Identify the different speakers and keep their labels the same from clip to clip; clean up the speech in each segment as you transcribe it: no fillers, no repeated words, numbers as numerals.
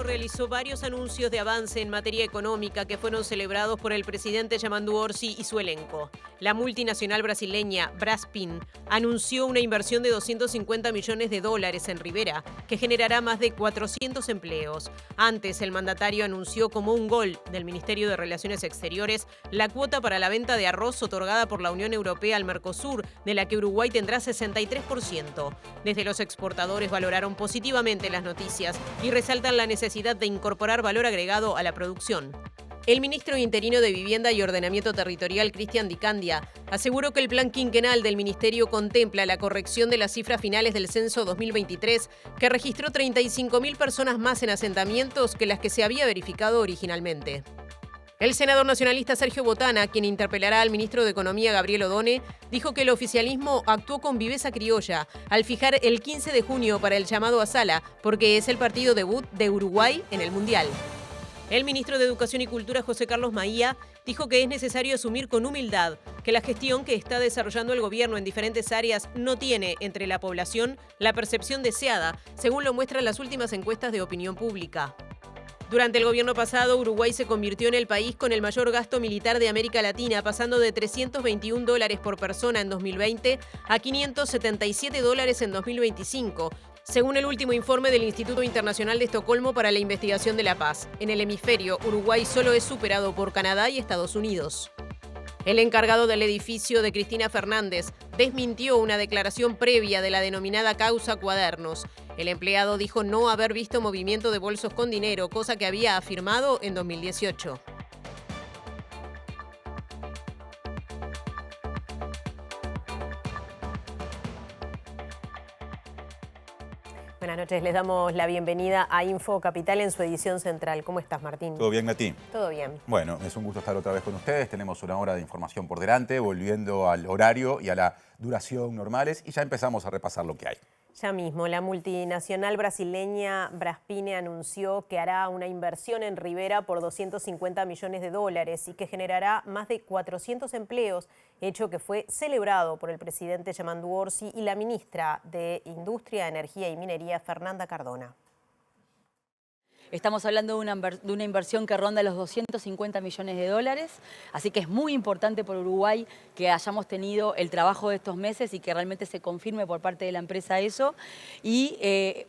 Speaker 1: gobierno realizó varios anuncios de avance en materia económica que fueron celebrados por el presidente Yamandu Orsi y su elenco. La multinacional brasileña Braskem anunció una inversión de $250 millones en Rivera, que generará más de 400 empleos. Antes, el mandatario anunció como un gol del Ministerio de Relaciones Exteriores la cuota para la venta de arroz otorgada por la Unión Europea al Mercosur, de la que Uruguay tendrá 63%. Desde los exportadores valoraron positivamente las noticias y resaltan la necesidad de incorporar valor agregado a la producción. El ministro interino de Vivienda y Ordenamiento Territorial, Cristian Di Candia, aseguró que el plan quinquenal del ministerio contempla la corrección de las cifras finales del censo 2023, que registró 35.000 personas más en asentamientos que las que se había verificado originalmente. El senador nacionalista Sergio Botana, quien interpelará al ministro de Economía Gabriel Odone, dijo que el oficialismo actuó con viveza criolla al fijar el 15 de junio para el llamado a sala, porque es el partido debut de Uruguay en el Mundial. El ministro de Educación y Cultura, José Carlos Maía, dijo que es necesario asumir con humildad que la gestión que está desarrollando el gobierno en diferentes áreas no tiene entre la población la percepción deseada, según lo muestran las últimas encuestas de opinión pública. Durante el gobierno pasado, Uruguay se convirtió en el país con el mayor gasto militar de América Latina, pasando de $321 por persona en 2020 a $577 en 2025, según el último informe del Instituto Internacional de Estocolmo para la Investigación de la Paz. En el hemisferio, Uruguay solo es superado por Canadá y Estados Unidos. El encargado del edificio de Cristina Fernández desmintió una declaración previa de la denominada causa Cuadernos. El empleado dijo no haber visto movimiento de bolsos con dinero, cosa que había afirmado en 2018. Buenas noches, les damos la bienvenida a Info Capital en su edición central. ¿Cómo estás, Martín?
Speaker 2: ¿Todo bien, Nati?
Speaker 1: Todo bien.
Speaker 2: Bueno, es un gusto estar otra vez con ustedes. Tenemos una hora de información por delante, volviendo al horario y a la duración normales, y ya empezamos a repasar lo que hay.
Speaker 1: Ya mismo, la multinacional brasileña Braskem anunció que hará una inversión en Rivera por $250 millones y que generará más de 400 empleos, hecho que fue celebrado por el presidente Yamandu Orsi y la ministra de Industria, Energía y Minería, Fernanda Cardona.
Speaker 3: Estamos hablando de una inversión que ronda los $250 millones, así que es muy importante por Uruguay que hayamos tenido el trabajo de estos meses y que realmente se confirme por parte de la empresa eso. Y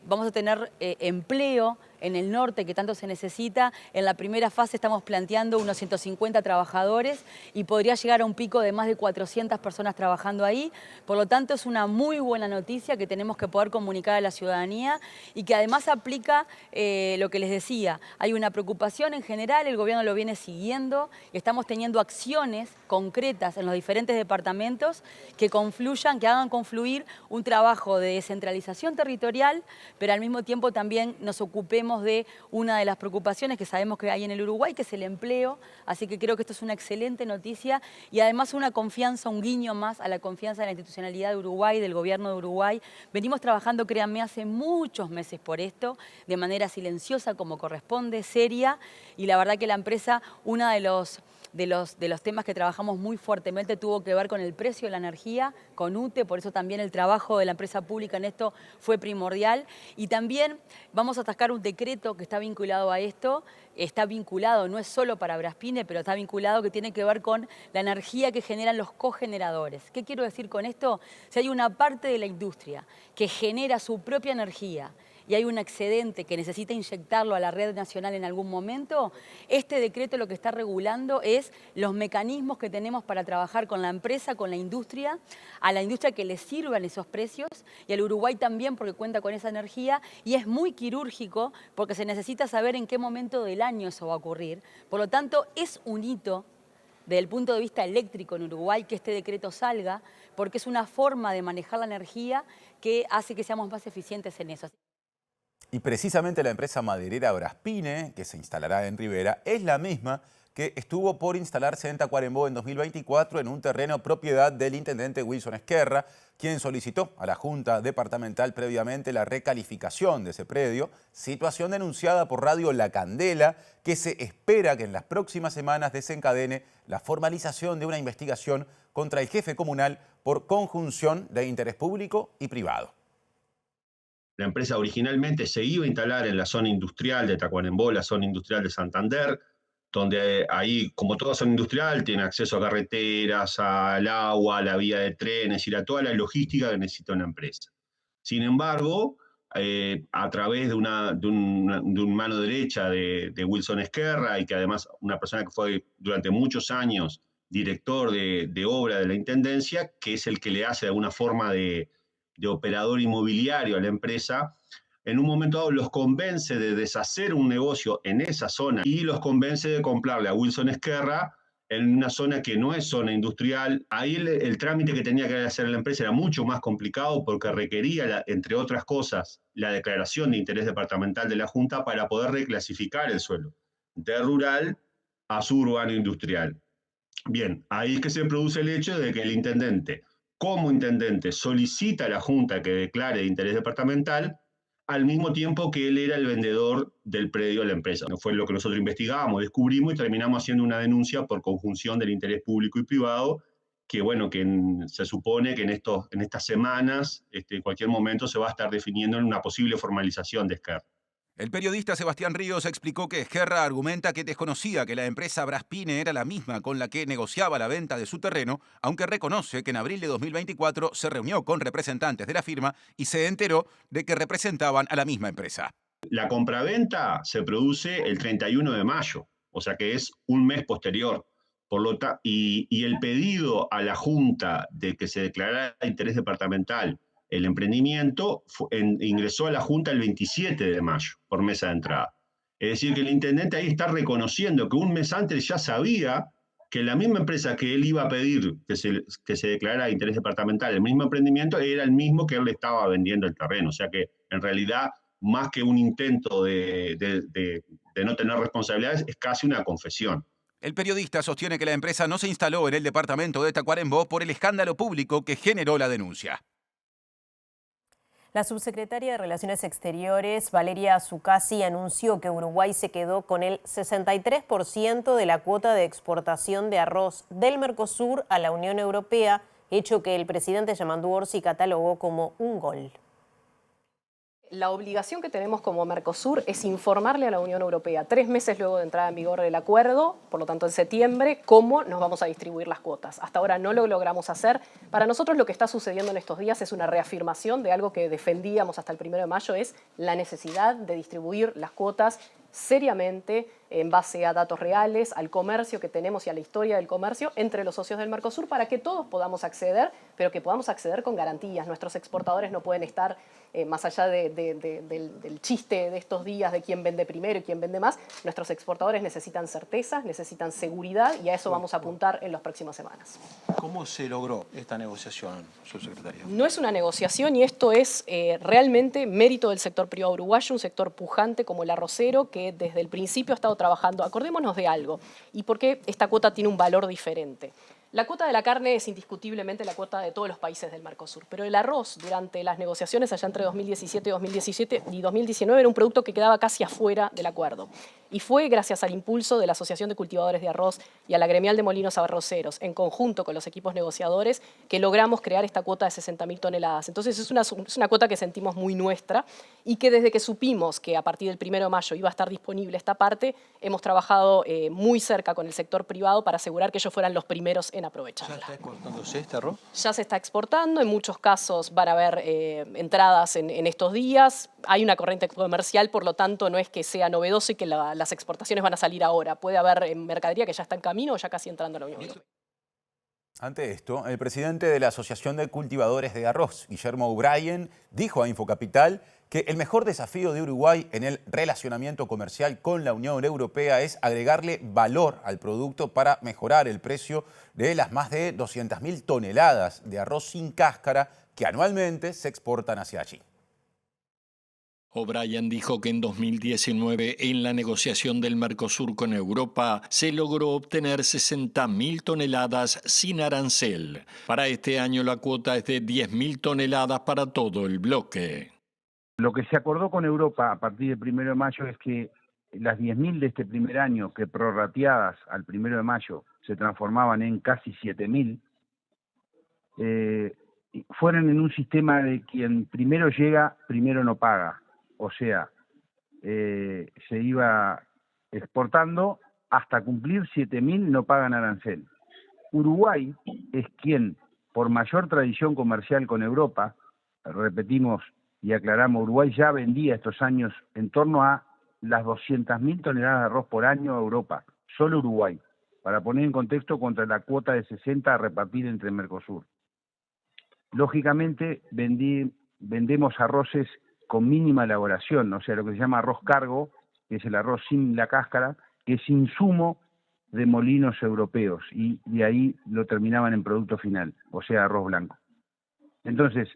Speaker 3: vamos a tener empleo en el norte que tanto se necesita. En la primera fase estamos planteando unos 150 trabajadores y podría llegar a un pico de más de 400 personas trabajando ahí. Por lo tanto, es una muy buena noticia que tenemos que poder comunicar a la ciudadanía y que además aplica lo que les decía. Hay una preocupación en general, el gobierno lo viene siguiendo y estamos teniendo acciones concretas en los diferentes departamentos que confluyan, que hagan confluir un trabajo de descentralización territorial, pero al mismo tiempo también nos ocupemos de una de las preocupaciones que sabemos que hay en el Uruguay, que es el empleo. Así que creo que esto es una excelente noticia y además una confianza, un guiño más a la confianza de la institucionalidad de Uruguay, del gobierno de Uruguay. Venimos trabajando, créanme, hace muchos meses por esto, de manera silenciosa, como corresponde, seria, y la verdad que la empresa, uno de los temas que trabajamos muy fuertemente tuvo que ver con el precio de la energía, con UTE, por eso también el trabajo de la empresa pública en esto fue primordial. Y también vamos a atacar un decreto que está vinculado a esto, está vinculado, no es solo para Braskem, pero está vinculado, que tiene que ver con la energía que generan los cogeneradores. ¿Qué quiero decir con esto? Si hay una parte de la industria que genera su propia energía y hay un excedente que necesita inyectarlo a la red nacional en algún momento, este decreto lo que está regulando es los mecanismos que tenemos para trabajar con la empresa, con la industria, a la industria que le sirvan esos precios y al Uruguay también porque cuenta con esa energía y es muy quirúrgico porque se necesita saber en qué momento del año eso va a ocurrir. Por lo tanto, es un hito desde el punto de vista eléctrico en Uruguay que este decreto salga porque es una forma de manejar la energía que hace que seamos más eficientes en eso.
Speaker 2: Y precisamente la empresa maderera Braskem, que se instalará en Rivera, es la misma que estuvo por instalarse en Tacuarembó en 2024 en un terreno propiedad del intendente Wilson Esquerra, quien solicitó a la Junta Departamental previamente la recalificación de ese predio, situación denunciada por Radio La Candela, que se espera que en las próximas semanas desencadene la formalización de una investigación contra el jefe comunal por conjunción de interés público y privado.
Speaker 4: La empresa originalmente se iba a instalar en la zona industrial de Tacuarembó, la zona industrial de Santander, donde ahí, como toda zona industrial, tiene acceso a carreteras, al agua, a la vía de trenes y a toda la logística que necesita una empresa. Sin embargo, a través de un mano derecha de Wilson Esquerra, y que además una persona que fue durante muchos años director de obra de la Intendencia, que es el que le hace de alguna forma de operador inmobiliario a la empresa, en un momento dado los convence de deshacer un negocio en esa zona y los convence de comprarle a Wilson Esquerra en una zona que no es zona industrial. Ahí el trámite que tenía que hacer la empresa era mucho más complicado porque requería, entre otras cosas, la declaración de interés departamental de la Junta para poder reclasificar el suelo de rural a suburbano industrial. Bien, ahí es que se produce el hecho de que el intendente, como intendente, solicita a la Junta que declare de interés departamental al mismo tiempo que él era el vendedor del predio a la empresa. No fue lo que nosotros investigamos, descubrimos y terminamos haciendo una denuncia por conjunción del interés público y privado, que bueno, se supone que en estas semanas, en cualquier momento se va a estar definiendo en una posible formalización de Esquerra.
Speaker 2: El periodista Sebastián Ríos explicó que Esquerra argumenta que desconocía que la empresa Braspine era la misma con la que negociaba la venta de su terreno, aunque reconoce que en abril de 2024 se reunió con representantes de la firma y se enteró de que representaban a la misma empresa.
Speaker 4: La compraventa se produce el 31 de mayo, o sea que es un mes posterior. Y el pedido a la Junta de que se declarara interés departamental el emprendimiento ingresó a la Junta el 27 de mayo por mesa de entrada. Es decir, que el intendente ahí está reconociendo que un mes antes ya sabía que la misma empresa que él iba a pedir que se declarara interés departamental, el mismo emprendimiento, era el mismo que él le estaba vendiendo el terreno. O sea que en realidad, más que un intento de no tener responsabilidades, es casi una confesión.
Speaker 2: El periodista sostiene que la empresa no se instaló en el departamento de Tacuarembó por el escándalo público que generó la denuncia.
Speaker 1: La subsecretaria de Relaciones Exteriores, Valeria Zuccasi, anunció que Uruguay se quedó con el 63% de la cuota de exportación de arroz del Mercosur a la Unión Europea, hecho que el presidente Yamandu Orsi catalogó como un gol.
Speaker 5: La obligación que tenemos como Mercosur es informarle a la Unión Europea 3 meses luego de entrada en vigor del acuerdo, por lo tanto en septiembre, cómo nos vamos a distribuir las cuotas. Hasta ahora no lo logramos hacer. Para nosotros lo que está sucediendo en estos días es una reafirmación de algo que defendíamos hasta el 1 de mayo, es la necesidad de distribuir las cuotas seriamente en base a datos reales, al comercio que tenemos y a la historia del comercio entre los socios del Mercosur para que todos podamos acceder, pero que podamos acceder con garantías. Nuestros exportadores no pueden estar más allá del chiste de estos días de quién vende primero y quién vende más. Nuestros exportadores necesitan certezas, necesitan seguridad y a eso vamos a apuntar en las próximas semanas.
Speaker 6: ¿Cómo se logró esta negociación, subsecretaria?
Speaker 5: No es una negociación y esto es realmente mérito del sector privado uruguayo, un sector pujante como el arrocero que desde el principio ha estado trabajando. Acordémonos de algo y por qué esta cuota tiene un valor diferente. La cuota de la carne es indiscutiblemente la cuota de todos los países del Mercosur, pero el arroz durante las negociaciones allá entre 2017 y 2019 era un producto que quedaba casi afuera del acuerdo. Y fue gracias al impulso de la Asociación de Cultivadores de Arroz y a la Gremial de Molinos Arroceros, en conjunto con los equipos negociadores, que logramos crear esta cuota de 60.000 toneladas. Entonces es una cuota que sentimos muy nuestra y que desde que supimos que a partir del 1 de mayo iba a estar disponible esta parte, hemos trabajado muy cerca con el sector privado para asegurar que ellos fueran los primeros en aprovecharla.
Speaker 6: ¿Ya está exportándose este arroz?
Speaker 5: Ya se está exportando, en muchos casos van a haber entradas en estos días. Hay una corriente comercial, por lo tanto no es que sea novedoso y que las exportaciones van a salir ahora. Puede haber mercadería que ya está en camino o ya casi entrando a la Unión Europea.
Speaker 2: Ante esto, el presidente de la Asociación de Cultivadores de Arroz, Guillermo O'Brien, dijo a Infocapital que el mejor desafío de Uruguay en el relacionamiento comercial con la Unión Europea es agregarle valor al producto para mejorar el precio de las más de 200.000 toneladas de arroz sin cáscara que anualmente se exportan hacia allí.
Speaker 7: O'Brien dijo que en 2019, en la negociación del Mercosur con Europa, se logró obtener 60.000 toneladas sin arancel. Para este año la cuota es de 10.000 toneladas para todo el bloque.
Speaker 8: Lo que se acordó con Europa a partir del 1 de mayo es que las 10.000 de este primer año, que prorrateadas al 1 de mayo se transformaban en casi 7.000, fueran en un sistema de quien primero llega, primero no paga. O sea, se iba exportando hasta cumplir 7.000 no pagan arancel. Uruguay es quien, por mayor tradición comercial con Europa, repetimos y aclaramos, Uruguay ya vendía estos años en torno a las 200.000 toneladas de arroz por año a Europa, solo Uruguay, para poner en contexto contra la cuota de 60 a repartir entre Mercosur. Lógicamente vendemos arroces con mínima elaboración, o sea, lo que se llama arroz cargo, que es el arroz sin la cáscara, que es insumo de molinos europeos, y de ahí lo terminaban en producto final, o sea, arroz blanco. Entonces,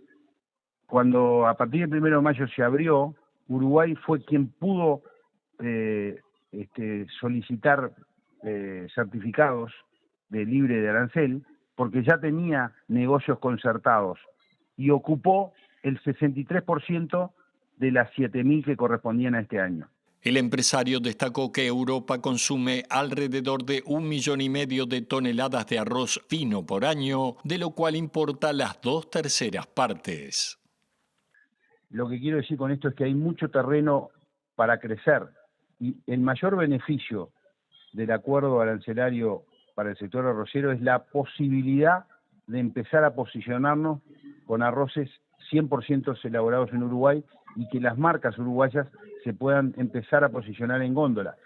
Speaker 8: cuando a partir del 1 de mayo se abrió, Uruguay fue quien pudo solicitar certificados de libre de arancel, porque ya tenía negocios concertados y ocupó el 63% de las 7.000 que correspondían a este año.
Speaker 7: El empresario destacó que Europa consume alrededor de 1,5 millones de toneladas de arroz fino por año, de lo cual importa las 2/3 partes.
Speaker 8: Lo que quiero decir con esto es que hay mucho terreno para crecer y el mayor beneficio del acuerdo arancelario para el sector arrocero es la posibilidad de empezar a posicionarnos con arroces 100% elaborados en Uruguay y que las marcas uruguayas se puedan empezar a posicionar en góndola.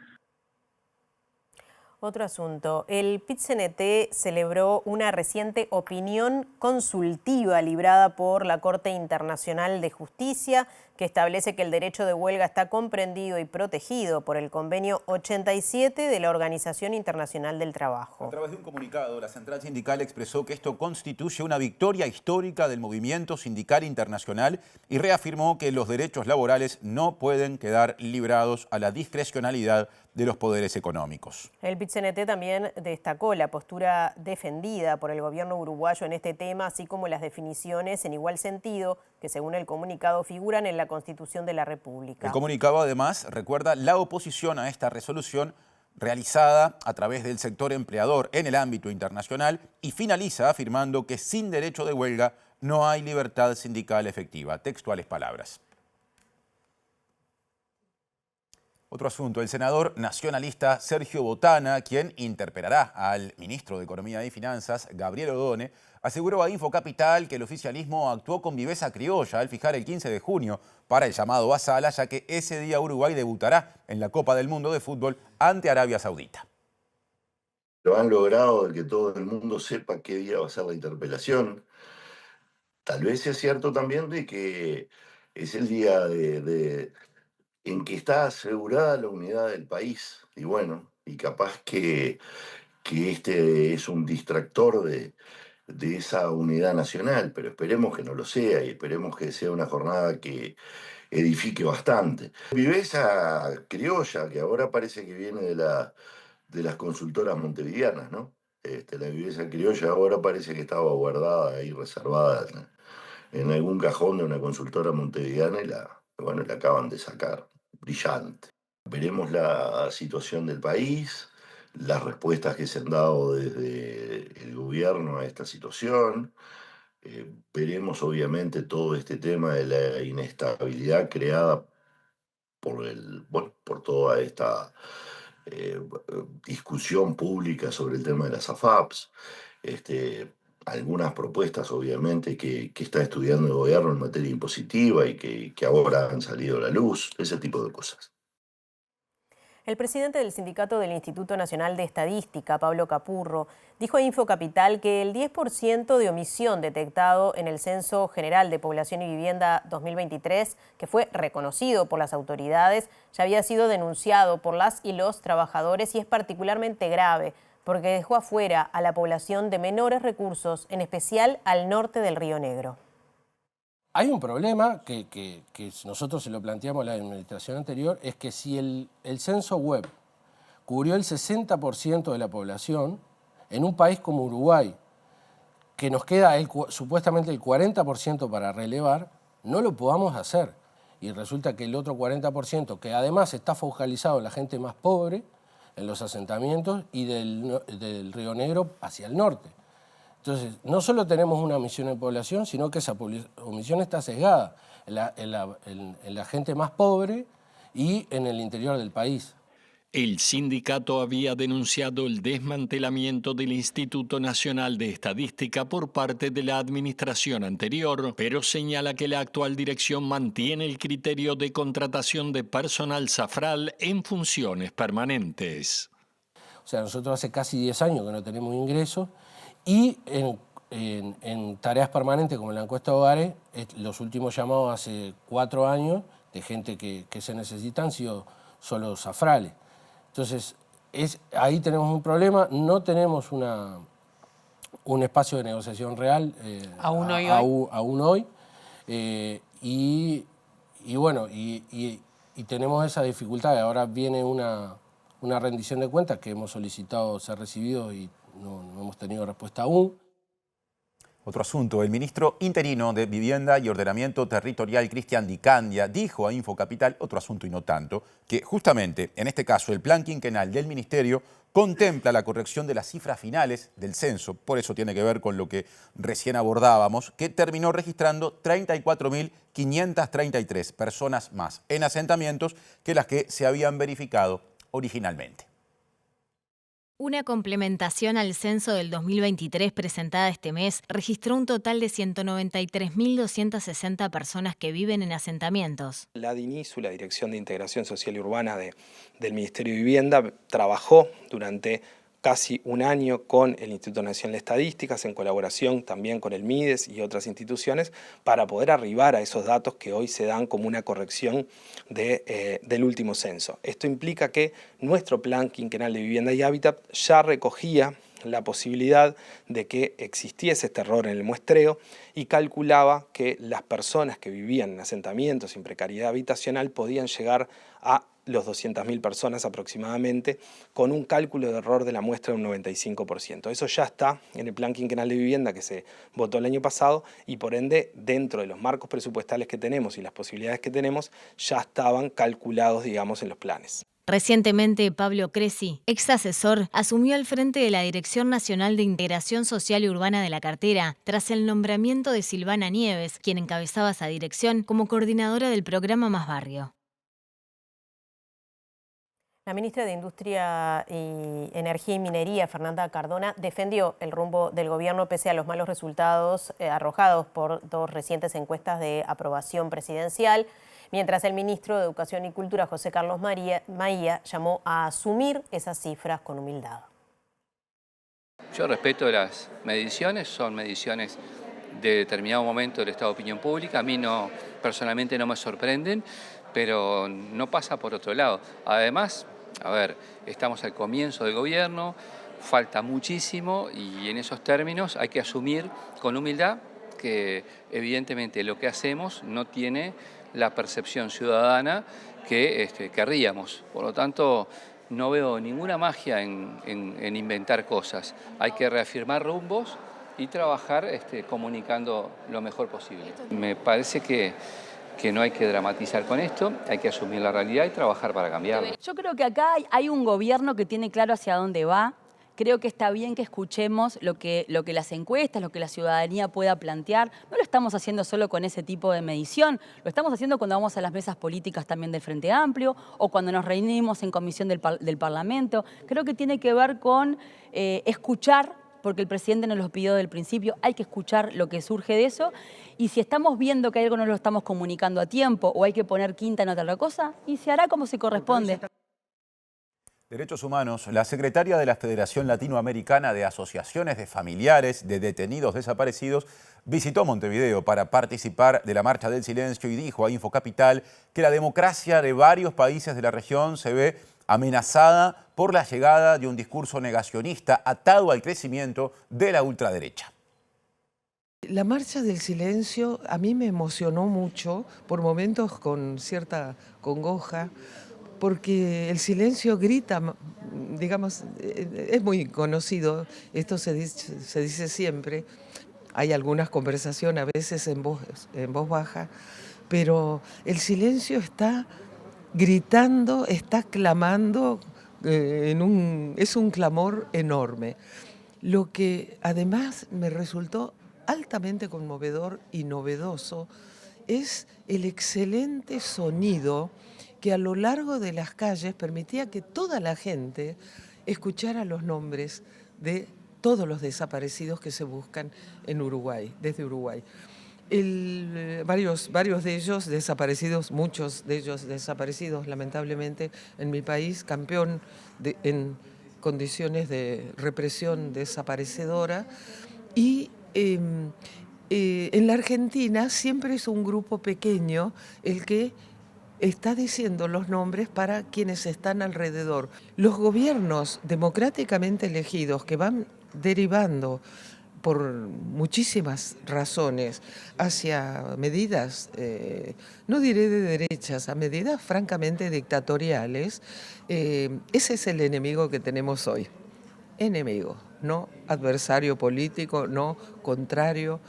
Speaker 1: Otro asunto. El PIT-CNT celebró una reciente opinión consultiva librada por la Corte Internacional de Justicia, que establece que el derecho de huelga está comprendido y protegido por el Convenio 87 de la Organización Internacional del Trabajo.
Speaker 2: A través de un comunicado, la Central Sindical expresó que esto constituye una victoria histórica del movimiento sindical internacional y reafirmó que los derechos laborales no pueden quedar librados a la discrecionalidad de los poderes económicos.
Speaker 1: El PIT-CNT también destacó la postura defendida por el gobierno uruguayo en este tema, así como las definiciones en igual sentido que, según el comunicado, figuran en la Constitución de la República.
Speaker 2: El comunicado, además, recuerda la oposición a esta resolución realizada a través del sector empleador en el ámbito internacional y finaliza afirmando que sin derecho de huelga no hay libertad sindical efectiva. Textuales palabras. Otro asunto, el senador nacionalista Sergio Botana, quien interpelará al ministro de Economía y Finanzas, Gabriel Odone, aseguró a Infocapital que el oficialismo actuó con viveza criolla al fijar el 15 de junio para el llamado a sala, ya que ese día Uruguay debutará en la Copa del Mundo de Fútbol ante Arabia Saudita.
Speaker 9: Lo han logrado de que todo el mundo sepa qué día va a ser la interpelación. Tal vez sea cierto también de que es el día en que está asegurada la unidad del país. Y bueno, y capaz que este es un distractor de esa unidad nacional, pero esperemos que no lo sea y esperemos que sea una jornada que edifique bastante. Viveza criolla, que ahora parece que viene de las consultoras montevideanas, ¿no? La viveza criolla ahora parece que estaba guardada y reservada en algún cajón de una consultora montevideana y la acaban de sacar. Brillante. Veremos la situación del país, las respuestas que se han dado desde el gobierno a esta situación. Veremos obviamente todo este tema de la inestabilidad creada por toda esta discusión pública sobre el tema de las AFAPs. Algunas propuestas obviamente que está estudiando el gobierno en materia impositiva y que ahora han salido a la luz, ese tipo de cosas.
Speaker 1: El presidente del sindicato del Instituto Nacional de Estadística, Pablo Capurro, dijo a Infocapital que el 10% de omisión detectado en el Censo General de Población y Vivienda 2023, que fue reconocido por las autoridades, ya había sido denunciado por las y los trabajadores y es particularmente grave porque dejó afuera a la población de menores recursos, en especial al norte del Río Negro.
Speaker 10: Hay un problema que nosotros se lo planteamos a la administración anterior, es que si el censo web cubrió el 60% de la población, en un país como Uruguay, que nos queda supuestamente el 40% para relevar, no lo podamos hacer. Y resulta que el otro 40%, que además está focalizado en la gente más pobre, en los asentamientos y del Río Negro hacia el norte. Entonces, no solo tenemos una omisión en población, sino que esa omisión está sesgada en la gente más pobre y en el interior del país.
Speaker 7: El sindicato había denunciado el desmantelamiento del Instituto Nacional de Estadística por parte de la administración anterior, pero señala que la actual dirección mantiene el criterio de contratación de personal zafral en funciones permanentes.
Speaker 10: O sea, nosotros hace casi 10 años que no tenemos ingresos y en tareas permanentes como la encuesta de hogares, los últimos llamados hace 4 años de gente que se necesita han sido solo zafrales. Entonces, ahí tenemos un problema, no tenemos un espacio de negociación real aún hoy. Y tenemos esa dificultad. Ahora viene una rendición de cuentas que hemos solicitado ser recibidos y no hemos tenido respuesta aún.
Speaker 2: Otro asunto, el ministro interino de Vivienda y Ordenamiento Territorial, Cristian Di Candia, dijo a Infocapital, otro asunto y no tanto, que justamente en este caso el plan quinquenal del ministerio contempla la corrección de las cifras finales del censo, por eso tiene que ver con lo que recién abordábamos, que terminó registrando 34.533 personas más en asentamientos que las que se habían verificado originalmente.
Speaker 11: Una complementación al censo del 2023 presentada este mes registró un total de 193.260 personas que viven en asentamientos.
Speaker 12: La DINISU, la Dirección de Integración Social y Urbana del Ministerio de Vivienda, trabajó durante casi un año con el Instituto Nacional de Estadísticas, en colaboración también con el MIDES y otras instituciones, para poder arribar a esos datos que hoy se dan como una corrección del último censo. Esto implica que nuestro Plan Quinquenal de Vivienda y Hábitat ya recogía la posibilidad de que existiese este error en el muestreo y calculaba que las personas que vivían en asentamientos sin precariedad habitacional podían llegar a los 200.000 personas aproximadamente, con un cálculo de error de la muestra de un 95%. Eso ya está en el Plan Quinquenal de Vivienda que se votó el año pasado y por ende, dentro de los marcos presupuestales que tenemos y las posibilidades que tenemos, ya estaban calculados, digamos, en los planes.
Speaker 11: Recientemente, Pablo Cresci, ex asesor, asumió al frente de la Dirección Nacional de Integración Social y Urbana de la cartera, tras el nombramiento de Silvana Nieves, quien encabezaba esa dirección como coordinadora del programa Más Barrio.
Speaker 1: La ministra de Industria y Energía y Minería, Fernanda Cardona, defendió el rumbo del gobierno pese a los malos resultados arrojados por 2 recientes encuestas de aprobación presidencial, mientras el ministro de Educación y Cultura, José Carlos Maía, llamó a asumir esas cifras con humildad.
Speaker 13: Yo respeto las mediciones, son mediciones de determinado momento del estado de opinión pública. A mí personalmente no me sorprenden, pero no pasa por otro lado. Además, a ver, estamos al comienzo del gobierno, falta muchísimo y en esos términos hay que asumir con humildad que evidentemente lo que hacemos no tiene la percepción ciudadana que querríamos. Por lo tanto, no veo ninguna magia en inventar cosas. Hay que reafirmar rumbos y trabajar comunicando lo mejor posible. Me parece que no hay que dramatizar con esto, hay que asumir la realidad y trabajar para cambiarlo.
Speaker 3: Yo creo que acá hay un gobierno que tiene claro hacia dónde va. Creo que está bien que escuchemos lo que las encuestas, lo que la ciudadanía pueda plantear. No lo estamos haciendo solo con ese tipo de medición, lo estamos haciendo cuando vamos a las mesas políticas también del Frente Amplio o cuando nos reunimos en comisión del Parlamento. Creo que tiene que ver con escuchar, porque el presidente nos lo pidió desde el principio, hay que escuchar lo que surge de eso, y si estamos viendo que algo no lo estamos comunicando a tiempo o hay que poner quinta en otra cosa, y se hará como se corresponde.
Speaker 2: Derechos Humanos, la secretaria de la Federación Latinoamericana de Asociaciones de Familiares de Detenidos Desaparecidos visitó Montevideo para participar de la Marcha del Silencio y dijo a Infocapital que la democracia de varios países de la región se ve amenazada por la llegada de un discurso negacionista atado al crecimiento de la ultraderecha.
Speaker 14: La Marcha del Silencio a mí me emocionó mucho, por momentos con cierta congoja, porque el silencio grita, digamos, es muy conocido, esto se dice siempre, hay algunas conversaciones a veces en voz baja, pero el silencio está gritando, está clamando, es un clamor enorme. Lo que además me resultó altamente conmovedor y novedoso es el excelente sonido que a lo largo de las calles permitía que toda la gente escuchara los nombres de todos los desaparecidos que se buscan en Uruguay, desde Uruguay. Varios de ellos desaparecidos, muchos de ellos desaparecidos lamentablemente en mi país, campeón en condiciones de represión desaparecedora, y en la Argentina siempre es un grupo pequeño el que está diciendo los nombres para quienes están alrededor. Los gobiernos democráticamente elegidos que van derivando por muchísimas razones hacia medidas, no diré de derechas, a medidas francamente dictatoriales, ese es el enemigo que tenemos hoy. Enemigo, no adversario político, no contrario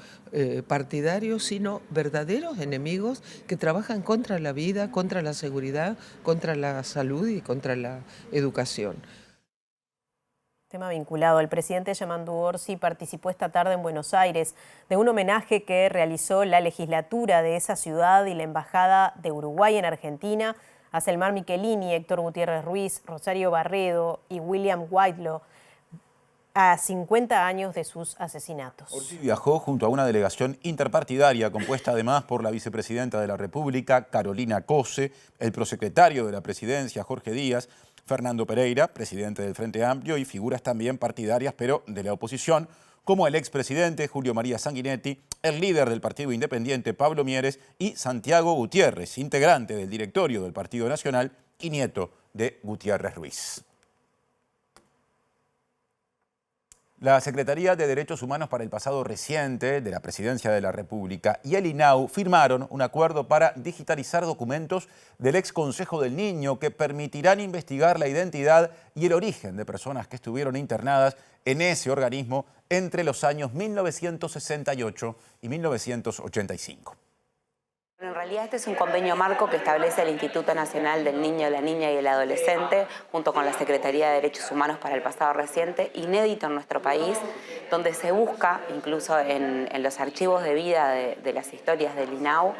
Speaker 14: partidario, sino verdaderos enemigos que trabajan contra la vida, contra la seguridad, contra la salud y contra la educación.
Speaker 1: Tema vinculado. El presidente Yamandu Orsi participó esta tarde en Buenos Aires de un homenaje que realizó la legislatura de esa ciudad y la Embajada de Uruguay en Argentina a Selmar Michelini, Héctor Gutiérrez Ruiz, Rosario Barredo y William Whitelaw, a 50 años de sus asesinatos.
Speaker 2: Orsi viajó junto a una delegación interpartidaria compuesta además por la vicepresidenta de la República, Carolina Cose, el prosecretario de la Presidencia, Jorge Díaz, Fernando Pereira, presidente del Frente Amplio, y figuras también partidarias, pero de la oposición, como el expresidente Julio María Sanguinetti, el líder del Partido Independiente, Pablo Mieres, y Santiago Gutiérrez, integrante del directorio del Partido Nacional y nieto de Gutiérrez Ruiz. La Secretaría de Derechos Humanos para el pasado reciente de la Presidencia de la República y el INAU firmaron un acuerdo para digitalizar documentos del ex Consejo del Niño que permitirán investigar la identidad y el origen de personas que estuvieron internadas en ese organismo entre los años 1968 y 1985.
Speaker 15: En realidad este es un convenio marco que establece el Instituto Nacional del Niño, la Niña y el Adolescente, junto con la Secretaría de Derechos Humanos para el pasado reciente, inédito en nuestro país, donde se busca, incluso en los archivos de vida de las historias del INAU,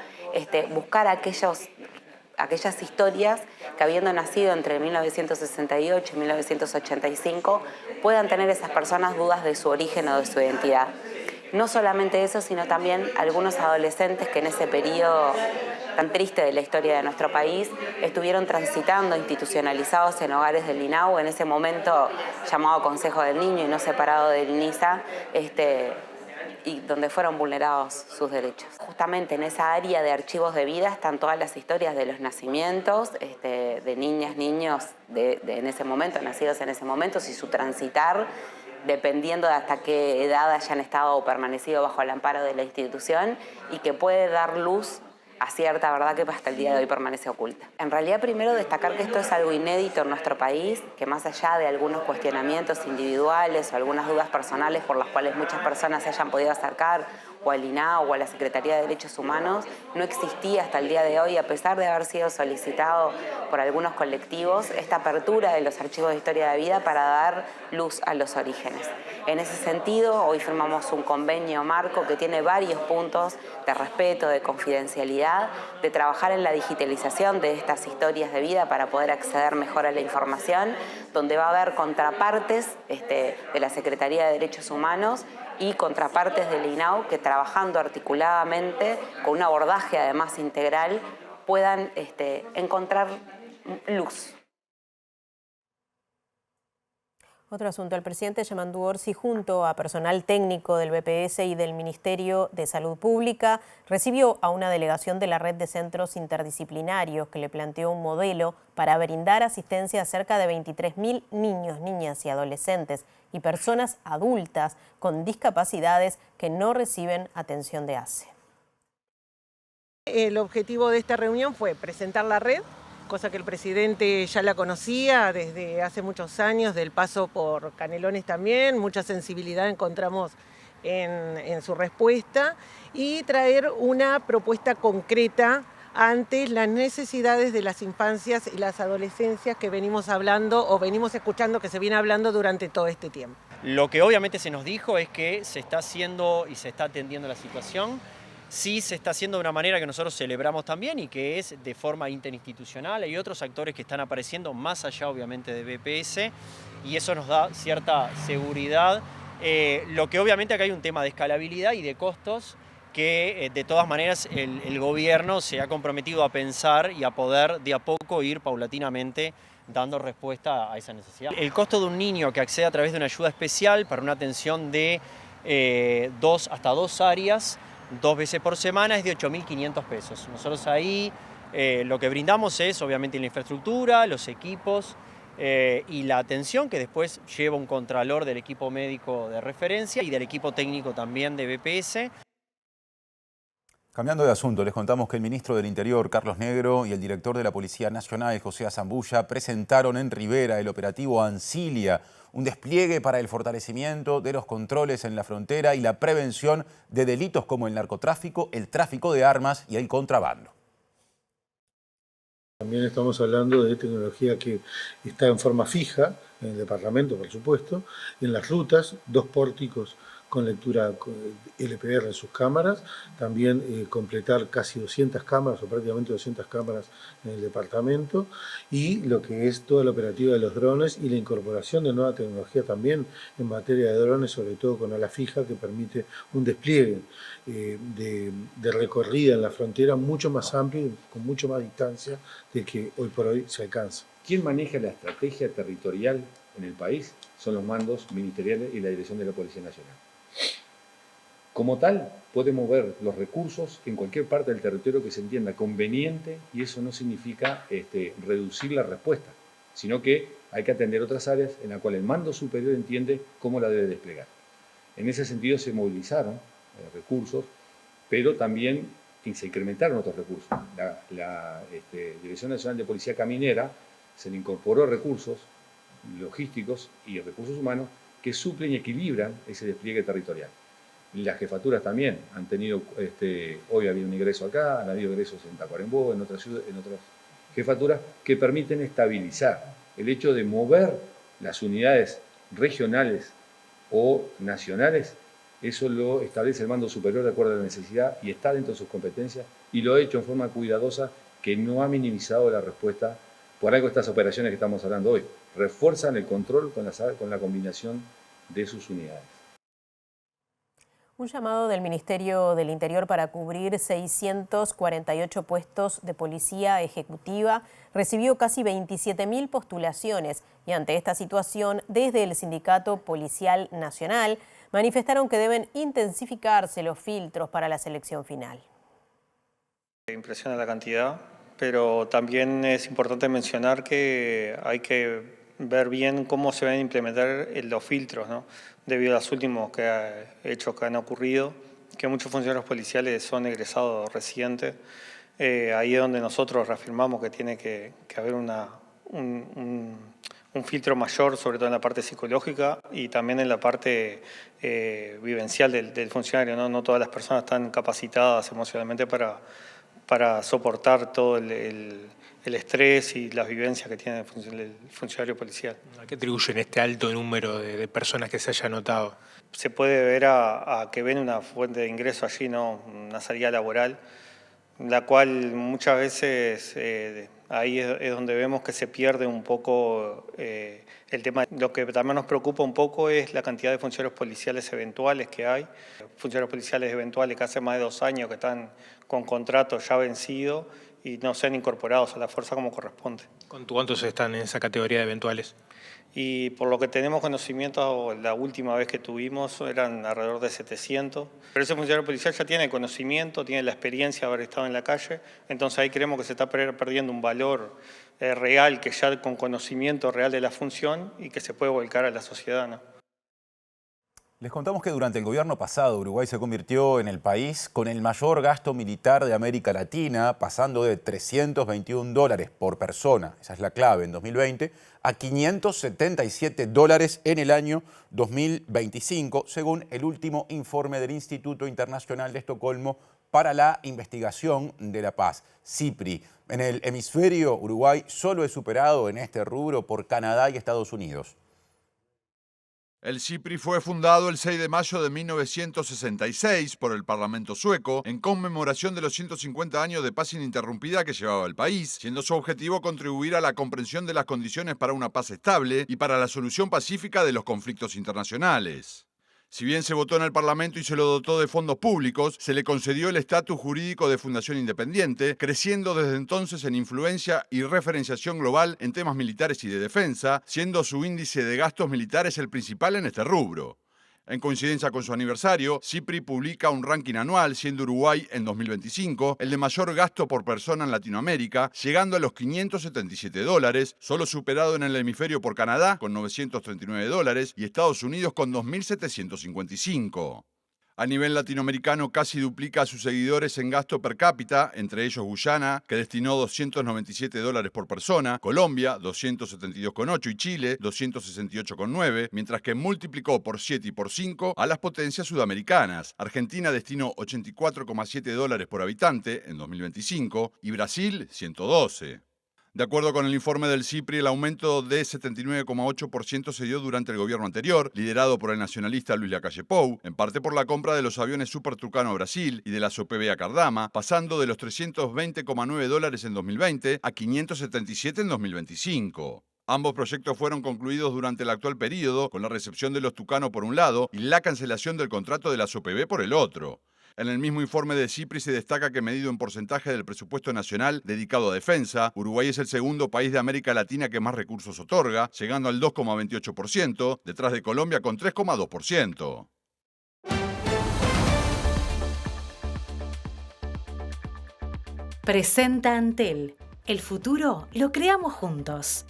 Speaker 15: buscar aquellas historias que, habiendo nacido entre 1968 y 1985, puedan tener esas personas dudas de su origen o de su identidad. No solamente eso, sino también algunos adolescentes que en ese periodo tan triste de la historia de nuestro país estuvieron transitando institucionalizados en hogares del INAU, en ese momento llamado Consejo del Niño y no separado del NISA, y donde fueron vulnerados sus derechos. Justamente en esa área de archivos de vida están todas las historias de los nacimientos, de niñas, niños en ese momento, nacidos en ese momento, y su transitar, dependiendo de hasta qué edad hayan estado o permanecido bajo el amparo de la institución, y que puede dar luz a cierta verdad que hasta el día de hoy permanece oculta. En realidad, primero destacar que esto es algo inédito en nuestro país, que más allá de algunos cuestionamientos individuales o algunas dudas personales por las cuales muchas personas se hayan podido acercar o al INAU o a la Secretaría de Derechos Humanos, no existía hasta el día de hoy, a pesar de haber sido solicitado por algunos colectivos, esta apertura de los archivos de historia de vida para dar luz a los orígenes. En ese sentido, hoy firmamos un convenio marco que tiene varios puntos de respeto, de confidencialidad, de trabajar en la digitalización de estas historias de vida para poder acceder mejor a la información, donde va a haber contrapartes de la Secretaría de Derechos Humanos y contrapartes del INAU que, trabajando articuladamente, con un abordaje además integral, puedan encontrar luz.
Speaker 1: Otro asunto, el presidente Yamandu Orsi, junto a personal técnico del BPS y del Ministerio de Salud Pública, recibió a una delegación de la Red de Centros Interdisciplinarios que le planteó un modelo para brindar asistencia a cerca de 23.000 niños, niñas y adolescentes y personas adultas con discapacidades que no reciben atención de ACE.
Speaker 16: El objetivo de esta reunión fue presentar la red, cosa que el presidente ya la conocía desde hace muchos años, del paso por Canelones también, mucha sensibilidad encontramos en su respuesta, y traer una propuesta concreta ante las necesidades de las infancias y las adolescencias que venimos hablando o venimos escuchando que se viene hablando durante todo este tiempo.
Speaker 17: Lo que obviamente se nos dijo es que se está haciendo y se está atendiendo la situación. Sí se está haciendo de una manera que nosotros celebramos también y que es de forma interinstitucional. Hay otros actores que están apareciendo más allá obviamente de BPS y eso nos da cierta seguridad. Lo que obviamente acá hay un tema de escalabilidad y de costos que de todas maneras el gobierno se ha comprometido a pensar y a poder de a poco ir paulatinamente dando respuesta a esa necesidad. El costo de un niño que accede a través de una ayuda especial para una atención de hasta dos áreas, 2 veces por semana, es de 8.500 pesos. Nosotros ahí lo que brindamos es obviamente la infraestructura, los equipos y la atención que después lleva un contralor del equipo médico de referencia y del equipo técnico también de BPS.
Speaker 2: Cambiando de asunto, les contamos que el ministro del Interior, Carlos Negro, y el director de la Policía Nacional, José Azambulla, presentaron en Rivera el operativo Ancilia, un despliegue para el fortalecimiento de los controles en la frontera y la prevención de delitos como el narcotráfico, el tráfico de armas y el contrabando.
Speaker 18: También estamos hablando de tecnología que está en forma fija, en el departamento por supuesto, en las rutas, 2 pórticos con lectura LPR en sus cámaras, también completar casi 200 cámaras o prácticamente 200 cámaras en el departamento y lo que es toda la operativa de los drones y la incorporación de nueva tecnología también en materia de drones, sobre todo con ala fija que permite un despliegue de recorrida en la frontera mucho más amplio y con mucho más distancia del que hoy por hoy se alcanza.
Speaker 19: ¿Quién maneja la estrategia territorial en el país? Son los mandos ministeriales y la dirección de la Policía Nacional. Como tal, puede mover los recursos en cualquier parte del territorio que se entienda conveniente y eso no significa reducir la respuesta, sino que hay que atender otras áreas en las cuales el mando superior entiende cómo la debe desplegar. En ese sentido se movilizaron recursos, pero también se incrementaron otros recursos. La Dirección Nacional de Policía Caminera se le incorporó recursos logísticos y recursos humanos que suplen y equilibran ese despliegue territorial. Las jefaturas también han tenido, hoy había un ingreso acá, han habido ingresos en Tacuarembó, en otras jefaturas, que permiten estabilizar el hecho de mover las unidades regionales o nacionales. Eso lo establece el mando superior de acuerdo a la necesidad y está dentro de sus competencias y lo ha hecho en forma cuidadosa que no ha minimizado la respuesta. Por algo estas operaciones que estamos hablando hoy refuerzan el control con la combinación de sus unidades.
Speaker 1: Un llamado del Ministerio del Interior para cubrir 648 puestos de policía ejecutiva recibió casi 27.000 postulaciones y ante esta situación, desde el Sindicato Policial Nacional, manifestaron que deben intensificarse los filtros para la selección final.
Speaker 12: Impresiona la cantidad, pero también es importante mencionar que hay que ver bien cómo se van a implementar los filtros, ¿no? Debido a los últimos hechos que han ocurrido, que muchos funcionarios policiales son egresados recientes. Ahí es donde nosotros reafirmamos que tiene que haber un filtro mayor, sobre todo en la parte psicológica y también en la parte vivencial del funcionario, ¿no? No todas las personas están capacitadas emocionalmente para soportar todo el estrés y las vivencias que tiene el funcionario policial.
Speaker 20: ¿A qué atribuyen este alto número de personas que se haya notado?
Speaker 12: Se puede ver a que ven una fuente de ingreso allí, ¿no? Una salida laboral, la cual muchas veces ahí es donde vemos que se pierde un poco el tema. Lo que también nos preocupa un poco es la cantidad de funcionarios policiales eventuales que hay. Funcionarios policiales eventuales que hace más de 2 años que están con contrato ya vencido y no sean incorporados a la fuerza como corresponde.
Speaker 20: ¿Cuántos están en esa categoría de eventuales?
Speaker 12: Y por lo que tenemos conocimiento, la última vez que tuvimos eran alrededor de 700. Pero ese funcionario policial ya tiene conocimiento, tiene la experiencia de haber estado en la calle, entonces ahí creemos que se está perdiendo un valor real, que ya con conocimiento real de la función y que se puede volcar a la sociedad, ¿no?
Speaker 2: Les contamos que durante el gobierno pasado Uruguay se convirtió en el país con el mayor gasto militar de América Latina, pasando de $321 por persona, esa es la clave, en 2020, a $577 en el año 2025, según el último informe del Instituto Internacional de Estocolmo para la Investigación de la Paz, CIPRI. En el hemisferio, Uruguay solo es superado en este rubro por Canadá y Estados Unidos.
Speaker 21: El SIPRI fue fundado el 6 de mayo de 1966 por el Parlamento sueco en conmemoración de los 150 años de paz ininterrumpida que llevaba el país, siendo su objetivo contribuir a la comprensión de las condiciones para una paz estable y para la solución pacífica de los conflictos internacionales. Si bien se votó en el Parlamento y se lo dotó de fondos públicos, se le concedió el estatus jurídico de fundación independiente, creciendo desde entonces en influencia y referenciación global en temas militares y de defensa, siendo su índice de gastos militares el principal en este rubro. En coincidencia con su aniversario, SIPRI publica un ranking anual, siendo Uruguay en 2025 el de mayor gasto por persona en Latinoamérica, llegando a los $577, solo superado en el hemisferio por Canadá con $939 y Estados Unidos con $2.755. A nivel latinoamericano casi duplica a sus seguidores en gasto per cápita, entre ellos Guyana, que destinó $297 por persona, Colombia, 272,8 y Chile, 268,9, mientras que multiplicó por 7 y por 5 a las potencias sudamericanas. Argentina destinó $84,7 por habitante en 2025 y Brasil, 112. De acuerdo con el informe del SIPRI, el aumento de 79,8% se dio durante el gobierno anterior, liderado por el nacionalista Luis Lacalle Pou, en parte por la compra de los aviones Super Tucano a Brasil y de la SOPB a Cardama, pasando de los $320,9 en 2020 a $577 en 2025. Ambos proyectos fueron concluidos durante el actual periodo, con la recepción de los Tucano por un lado y la cancelación del contrato de la SOPB por el otro. En el mismo informe de SIPRI se destaca que, medido en porcentaje del presupuesto nacional dedicado a defensa, Uruguay es el segundo país de América Latina que más recursos otorga, llegando al 2,28%, detrás de Colombia con 3,2%.
Speaker 22: Presenta Antel. El futuro lo creamos juntos.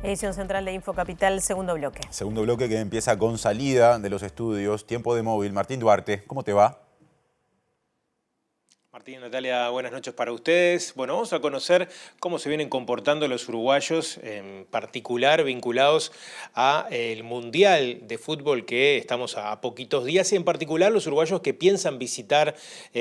Speaker 1: Edición central de Infocapital, segundo bloque.
Speaker 2: Segundo bloque que empieza con salida de los estudios, tiempo de móvil. Martín Duarte, ¿cómo te va?
Speaker 20: Martín, Natalia, buenas noches para ustedes. Bueno, vamos a conocer cómo se vienen comportando los uruguayos, en particular vinculados al Mundial de Fútbol que estamos a poquitos días, y en particular los uruguayos que piensan visitar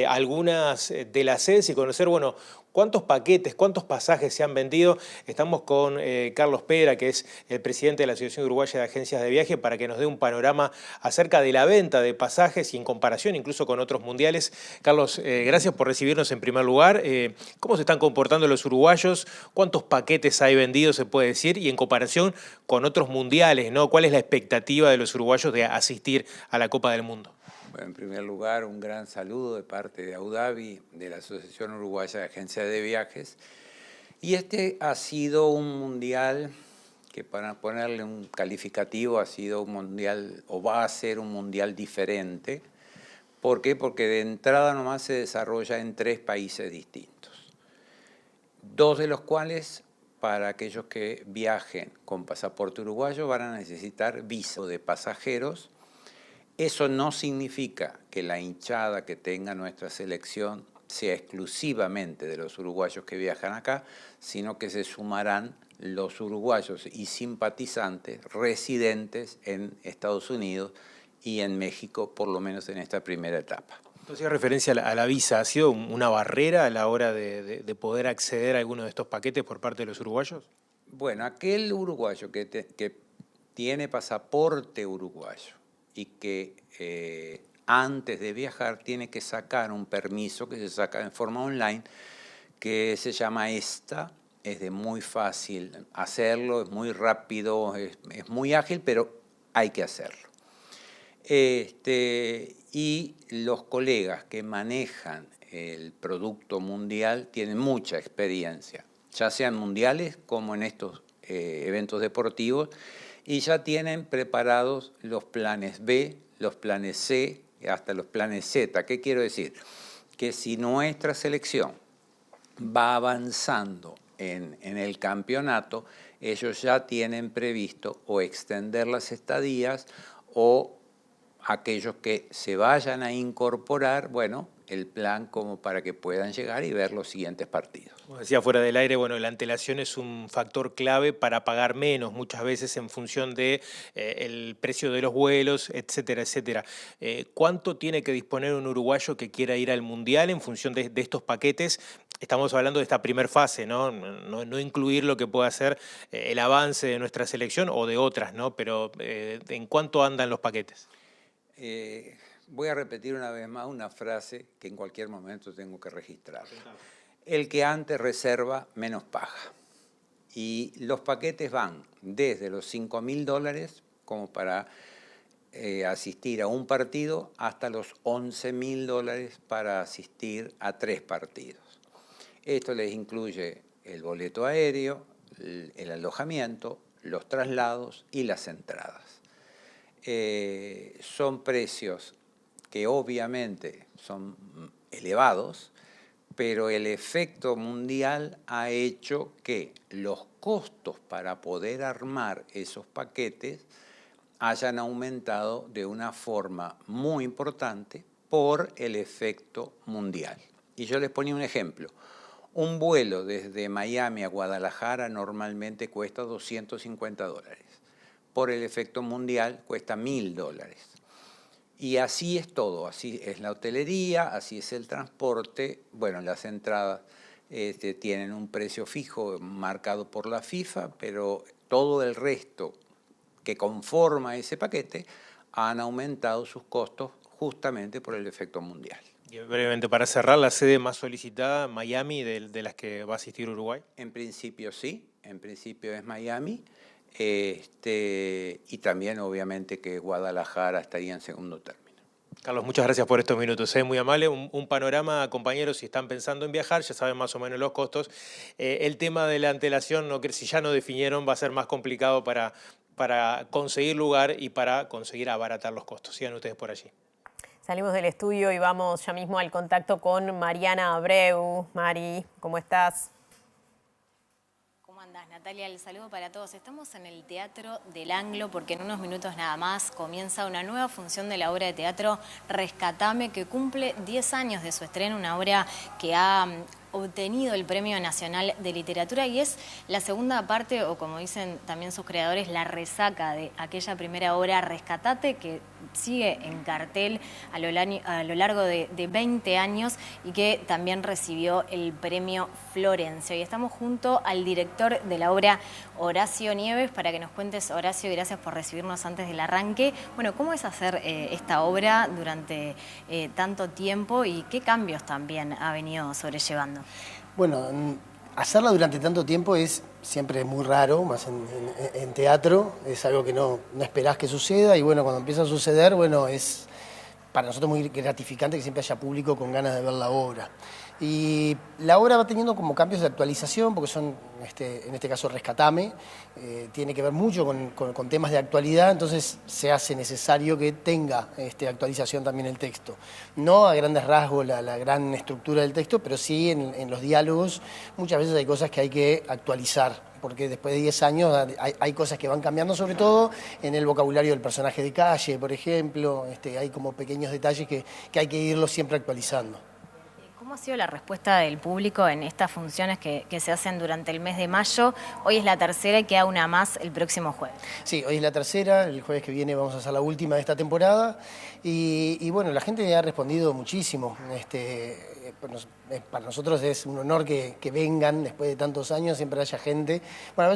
Speaker 20: algunas de las sedes y conocer, bueno, ¿cuántos paquetes, cuántos pasajes se han vendido? Estamos con Carlos Pedra, que es el presidente de la Asociación Uruguaya de Agencias de Viaje, para que nos dé un panorama acerca de la venta de pasajes y en comparación incluso con otros mundiales. Carlos, gracias por recibirnos en primer lugar. ¿Cómo se están comportando los uruguayos? ¿Cuántos paquetes hay vendidos, se puede decir? Y en comparación con otros mundiales, ¿no? ¿Cuál es la expectativa de los uruguayos de asistir a la Copa del Mundo?
Speaker 23: Bueno, en primer lugar, un gran saludo de parte de Audavi, de la Asociación Uruguaya de Agencias de Viajes. Y este ha sido un mundial que, para ponerle un calificativo, ha sido un mundial, o va a ser un mundial diferente. ¿Por qué? Porque de entrada nomás se desarrolla en 3 países distintos. 2 de los cuales, para aquellos que viajen con pasaporte uruguayo, van a necesitar visa de pasajeros. Eso no significa que la hinchada que tenga nuestra selección sea exclusivamente de los uruguayos que viajan acá, sino que se sumarán los uruguayos y simpatizantes residentes en Estados Unidos y en México, por lo menos en esta primera etapa.
Speaker 20: Entonces, en referencia a la visa, ¿ha sido una barrera a la hora de poder acceder a alguno de estos paquetes por parte de los uruguayos?
Speaker 23: Bueno, aquel uruguayo que tiene pasaporte uruguayo y que antes de viajar tiene que sacar un permiso que se saca en forma online, que se llama ESTA. Es de muy fácil hacerlo, es muy rápido, es muy ágil, pero hay que hacerlo. Y los colegas que manejan el producto mundial tienen mucha experiencia, ya sean mundiales como en estos eventos deportivos, y ya tienen preparados los planes B, los planes C, hasta los planes Z. ¿Qué quiero decir? Que si nuestra selección va avanzando en el campeonato, ellos ya tienen previsto o extender las estadías, o aquellos que se vayan a incorporar, bueno, el plan como para que puedan llegar y ver los siguientes partidos.
Speaker 20: Como decía fuera del aire, bueno, la antelación es un factor clave para pagar menos, muchas veces en función de el precio de los vuelos, etcétera, etcétera. ¿Cuánto tiene que disponer un uruguayo que quiera ir al Mundial en función de estos paquetes? Estamos hablando de esta primera fase, ¿no? No incluir lo que pueda ser el avance de nuestra selección o de otras, ¿no? Pero ¿en cuánto andan los paquetes?
Speaker 23: Voy a repetir una vez más una frase que en cualquier momento tengo que registrar. El que antes reserva, menos paga. Y los paquetes van desde los $5.000 como para asistir a un partido hasta los $11.000 para asistir a 3 partidos. Esto les incluye el boleto aéreo, el alojamiento, los traslados y las entradas. Son precios que obviamente son elevados, pero el efecto mundial ha hecho que los costos para poder armar esos paquetes hayan aumentado de una forma muy importante por el efecto mundial. Y yo les ponía un ejemplo. Un vuelo desde Miami a Guadalajara normalmente cuesta $250. Por el efecto mundial cuesta $1.000. Y así es todo, así es la hotelería, así es el transporte. Bueno, las entradas tienen un precio fijo marcado por la FIFA, pero todo el resto que conforma ese paquete han aumentado sus costos justamente por el efecto mundial.
Speaker 20: Y brevemente, para cerrar, ¿la sede más solicitada, Miami, de las que va a asistir Uruguay?
Speaker 23: En principio sí, en principio es Miami. Y también obviamente que Guadalajara estaría en segundo término.
Speaker 20: Carlos, muchas gracias por estos minutos. Muy amable. Un panorama, compañeros, si están pensando en viajar, ya saben más o menos los costos. El tema de la antelación, si ya no definieron, va a ser más complicado para conseguir lugar y para conseguir abaratar los costos. Sigan ustedes por allí.
Speaker 1: Salimos del estudio y vamos ya mismo al contacto con Mariana Abreu. Mari, ¿cómo estás?
Speaker 11: ¿Cómo andás, Natalia? El saludo para todos. Estamos en el Teatro del Anglo porque en unos minutos nada más comienza una nueva función de la obra de teatro Rescatame, que cumple 10 años de su estreno, una obra que ha obtenido el Premio Nacional de Literatura y es la segunda parte, o como dicen también sus creadores, la resaca de aquella primera obra Rescatate, que sigue en cartel a lo largo de 20 años y que también recibió el Premio Florencio. Y estamos junto al director de la obra, Horacio Nieves, para que nos cuentes, Horacio, gracias por recibirnos antes del arranque. Bueno, ¿cómo es hacer esta obra durante tanto tiempo y qué cambios también ha venido sobrellevando?
Speaker 4: Bueno, hacerla durante tanto tiempo es siempre muy raro, más en teatro, es algo que no esperás que suceda y bueno, cuando empieza a suceder, bueno, es para nosotros muy gratificante que siempre haya público con ganas de ver la obra. Y la obra va teniendo como cambios de actualización, porque son, en este caso, Rescatame, tiene que ver mucho con temas de actualidad, entonces se hace necesario que tenga actualización también el texto. No a grandes rasgos la gran estructura del texto, pero sí en los diálogos muchas veces hay cosas que hay que actualizar, porque después de 10 años hay cosas que van cambiando, sobre todo en el vocabulario del personaje de calle, por ejemplo, hay como pequeños detalles que hay que irlos siempre actualizando.
Speaker 11: ¿Cómo ha sido la respuesta del público en estas funciones que se hacen durante el mes de mayo? Hoy es la tercera y queda una más el próximo jueves.
Speaker 4: Sí, hoy es la tercera, el jueves que viene vamos a hacer la última de esta temporada y bueno, la gente ha respondido muchísimo. Para nosotros es un honor que vengan después de tantos años, siempre haya gente. Bueno,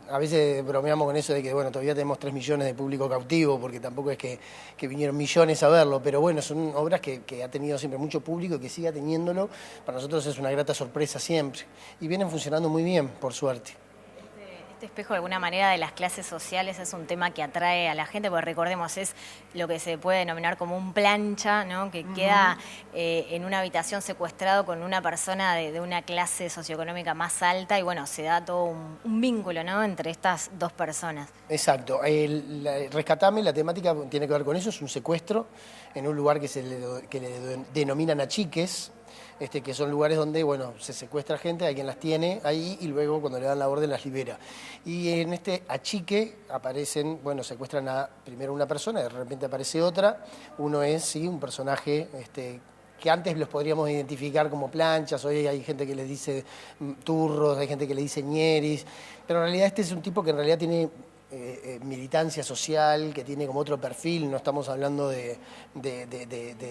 Speaker 4: a veces bromeamos con eso de que bueno, todavía tenemos 3 millones de público cautivo, porque tampoco es que vinieron millones a verlo, pero bueno, son obras que ha tenido siempre mucho público y que siga teniéndolo. Para nosotros es una grata sorpresa siempre. Y vienen funcionando muy bien, por suerte.
Speaker 11: Este espejo de alguna manera de las clases sociales es un tema que atrae a la gente, porque recordemos, es lo que se puede denominar como un plancha, ¿no? Que queda en una habitación secuestrado con una persona de una clase socioeconómica más alta y bueno, se da todo un vínculo, ¿no? Entre estas dos personas.
Speaker 4: Exacto. Rescatame, la temática tiene que ver con eso, es un secuestro en un lugar que le denominan achiques. Que son lugares donde bueno, se secuestra gente, alguien las tiene ahí y luego cuando le dan la orden las libera. Y en este achique aparecen, bueno, secuestran primero una persona, de repente aparece otra. Uno es, sí, un personaje que antes los podríamos identificar como planchas, hoy hay gente que les dice turros, hay gente que le dice ñeris, pero en realidad este es un tipo que en realidad tiene militancia social, que tiene como otro perfil, no estamos hablando de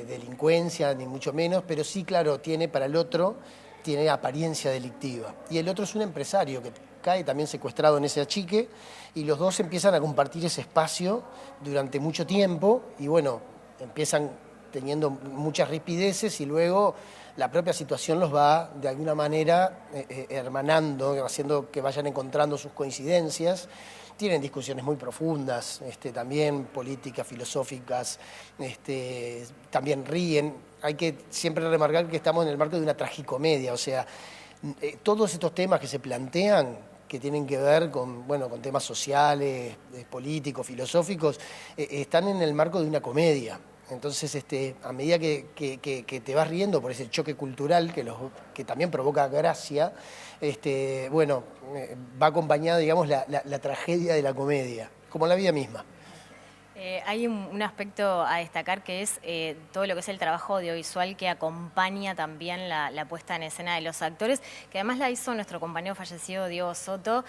Speaker 4: delincuencia, ni mucho menos, pero sí, claro, tiene para el otro, tiene apariencia delictiva. Y el otro es un empresario que cae también secuestrado en ese achique, y los dos empiezan a compartir ese espacio durante mucho tiempo, y bueno, empiezan teniendo muchas rispideces, y luego la propia situación los va de alguna manera hermanando, haciendo que vayan encontrando sus coincidencias. Tienen discusiones muy profundas, también políticas, filosóficas, también ríen. Hay que siempre remarcar que estamos en el marco de una tragicomedia, o sea, todos estos temas que se plantean, que tienen que ver con, bueno, con temas sociales, políticos, filosóficos, están en el marco de una comedia. Entonces, a medida que te vas riendo por ese choque cultural que también provoca gracia, bueno, va acompañada, digamos, la tragedia de la comedia, como la vida misma.
Speaker 11: Hay un aspecto a destacar que es todo lo que es el trabajo audiovisual que acompaña también la puesta en escena de los actores, que además la hizo nuestro compañero fallecido Diego Soto,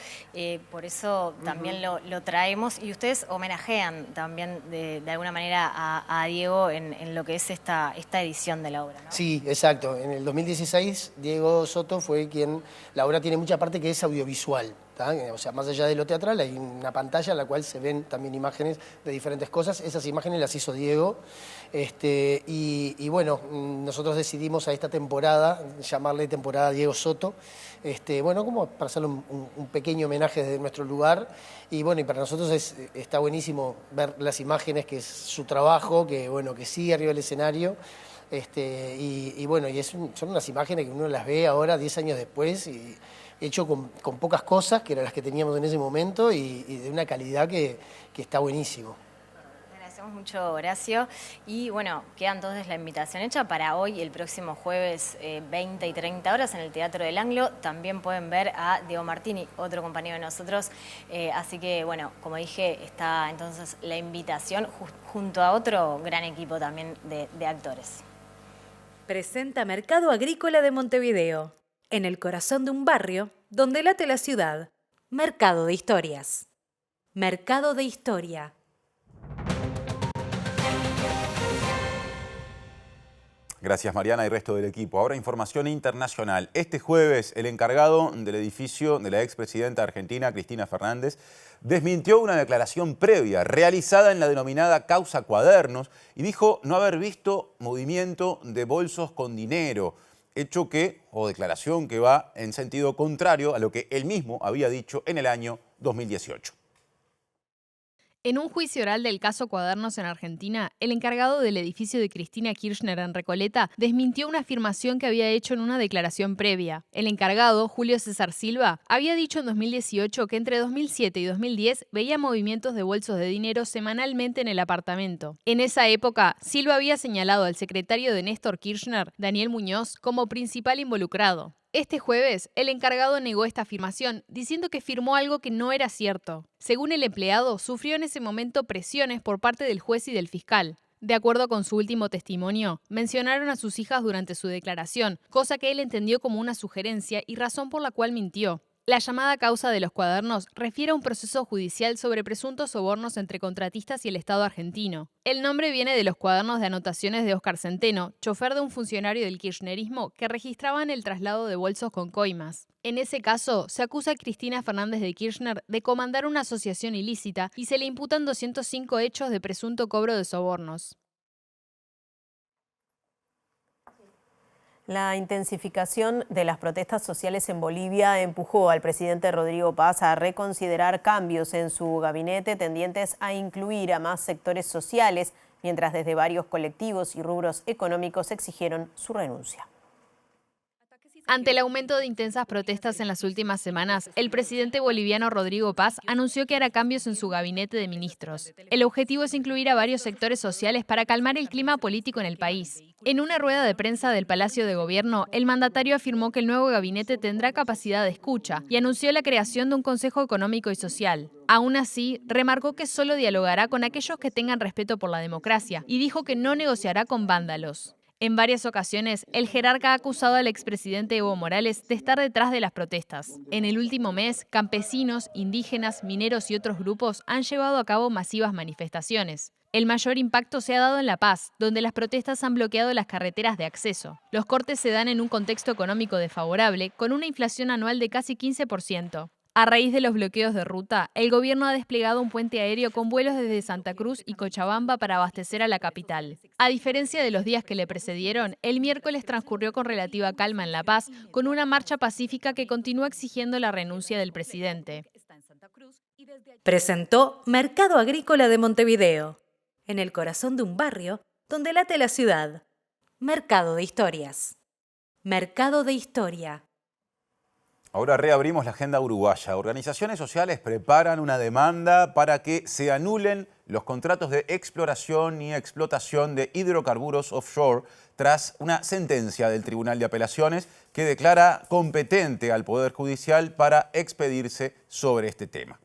Speaker 11: por eso también lo traemos, y ustedes homenajean también de alguna manera a Diego en lo que es esta edición de la obra, ¿no?
Speaker 4: Sí, exacto. En el 2016 Diego Soto fue quien, la obra tiene mucha parte que es audiovisual. O sea, más allá de lo teatral hay una pantalla en la cual se ven también imágenes de diferentes cosas. Esas imágenes las hizo Diego. Y bueno, nosotros decidimos a esta temporada llamarle temporada Diego Soto. Bueno, como para hacerle un pequeño homenaje desde nuestro lugar. Y bueno, y para nosotros está buenísimo ver las imágenes, que es su trabajo, que bueno, que sigue arriba del escenario. Y bueno, y son unas imágenes que uno las ve ahora, 10 años después, y hecho con pocas cosas, que eran las que teníamos en ese momento, y de una calidad que está buenísimo.
Speaker 11: Agradecemos mucho, Horacio. Y bueno, queda entonces la invitación hecha para hoy, el próximo jueves, 20 y 30 horas, en el Teatro del Anglo. También pueden ver a Diego Martini, otro compañero de nosotros. Así que, bueno, como dije, está entonces la invitación junto a otro gran equipo también de actores.
Speaker 22: Presenta Mercado Agrícola de Montevideo, en el corazón de un barrio donde late la ciudad. Mercado de Historias. Mercado de Historia.
Speaker 2: Gracias, Mariana y resto del equipo. Ahora información internacional. Este jueves, el encargado del edificio de la expresidenta argentina, Cristina Fernández, desmintió una declaración previa realizada en la denominada causa Cuadernos y dijo no haber visto movimiento de bolsos con dinero, hecho o declaración que va en sentido contrario a lo que él mismo había dicho en el año 2018.
Speaker 5: En un juicio oral del caso Cuadernos en Argentina, el encargado del edificio de Cristina Kirchner en Recoleta desmintió una afirmación que había hecho en una declaración previa. El encargado, Julio César Silva, había dicho en 2018 que entre 2007 y 2010 veía movimientos de bolsos de dinero semanalmente en el apartamento. En esa época, Silva había señalado al secretario de Néstor Kirchner, Daniel Muñoz, como principal involucrado. Este jueves, el encargado negó esta afirmación, diciendo que firmó algo que no era cierto. Según el empleado, sufrió en ese momento presiones por parte del juez y del fiscal. De acuerdo con su último testimonio, mencionaron a sus hijas durante su declaración, cosa que él entendió como una sugerencia y razón por la cual mintió. La llamada causa de los Cuadernos refiere a un proceso judicial sobre presuntos sobornos entre contratistas y el Estado argentino. El nombre viene de los cuadernos de anotaciones de Óscar Centeno, chofer de un funcionario del kirchnerismo que registraban el traslado de bolsos con coimas. En ese caso, se acusa a Cristina Fernández de Kirchner de comandar una asociación ilícita y se le imputan 205 hechos de presunto cobro de sobornos.
Speaker 1: La intensificación de las protestas sociales en Bolivia empujó al presidente Rodrigo Paz a reconsiderar cambios en su gabinete tendientes a incluir a más sectores sociales, mientras desde varios colectivos y rubros económicos exigieron su renuncia.
Speaker 5: Ante el aumento de intensas protestas en las últimas semanas, el presidente boliviano Rodrigo Paz anunció que hará cambios en su gabinete de ministros. El objetivo es incluir a varios sectores sociales para calmar el clima político en el país. En una rueda de prensa del Palacio de Gobierno, el mandatario afirmó que el nuevo gabinete tendrá capacidad de escucha y anunció la creación de un Consejo Económico y Social. Aún así, remarcó que solo dialogará con aquellos que tengan respeto por la democracia y dijo que no negociará con vándalos. En varias ocasiones, el jerarca ha acusado al expresidente Evo Morales de estar detrás de las protestas. En el último mes, campesinos, indígenas, mineros y otros grupos han llevado a cabo masivas manifestaciones. El mayor impacto se ha dado en La Paz, donde las protestas han bloqueado las carreteras de acceso. Los cortes se dan en un contexto económico desfavorable, con una inflación anual de casi 15%. A raíz de los bloqueos de ruta, el gobierno ha desplegado un puente aéreo con vuelos desde Santa Cruz y Cochabamba para abastecer a la capital. A diferencia de los días que le precedieron, el miércoles transcurrió con relativa calma en La Paz, con una marcha pacífica que continúa exigiendo la renuncia del presidente.
Speaker 22: Presentó Mercado Agrícola de Montevideo, en el corazón de un barrio donde late la ciudad. Mercado de Historias. Mercado de Historia.
Speaker 2: Ahora reabrimos la agenda uruguaya. Organizaciones sociales preparan una demanda para que se anulen los contratos de exploración y explotación de hidrocarburos offshore tras una sentencia del Tribunal de Apelaciones que declara competente al Poder Judicial para expedirse sobre este tema.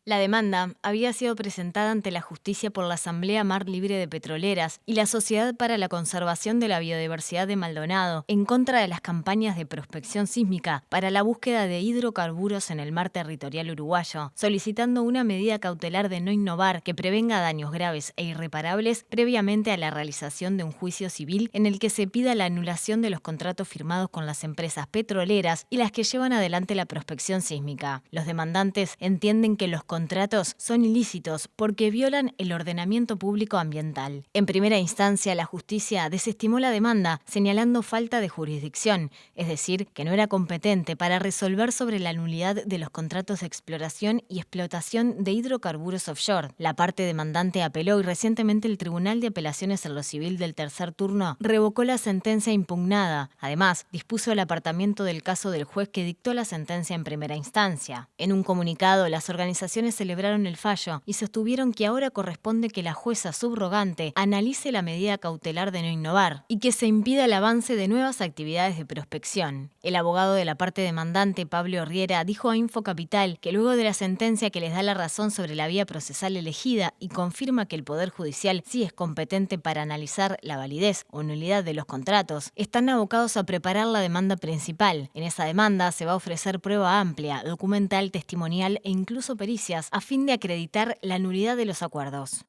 Speaker 11: La demanda había sido presentada ante la justicia por la Asamblea Mar Libre de Petroleras y la Sociedad para la Conservación de la Biodiversidad de Maldonado en contra de las campañas de prospección sísmica para la búsqueda de hidrocarburos en el mar territorial uruguayo, solicitando una medida cautelar de no innovar que prevenga daños graves e irreparables previamente a la realización de un juicio civil en el que se pida la anulación de los contratos firmados con las empresas petroleras y las que llevan adelante la prospección sísmica. Los demandantes entienden que los contratos son ilícitos porque violan el ordenamiento público ambiental. En primera instancia, la justicia desestimó la demanda, señalando falta de jurisdicción, es decir, que no era competente para resolver sobre la nulidad de los contratos de exploración y explotación de hidrocarburos offshore. La parte demandante apeló y recientemente el Tribunal de Apelaciones en lo Civil del tercer turno revocó la sentencia impugnada. Además, dispuso el apartamiento del caso del juez que dictó la sentencia en primera instancia. En un comunicado, las organizaciones celebraron el fallo y sostuvieron que ahora corresponde que la jueza subrogante analice la medida cautelar de no innovar y que se impida el avance de nuevas actividades de prospección. El abogado de la parte demandante, Pablo Riera, dijo a Infocapital que luego de la sentencia que les da la razón sobre la vía procesal elegida y confirma que el Poder Judicial sí es competente para analizar la validez o nulidad de los contratos, están abocados a preparar la demanda principal. En esa demanda se va a ofrecer prueba amplia, documental, testimonial e incluso pericias a fin de acreditar la nulidad de los acuerdos.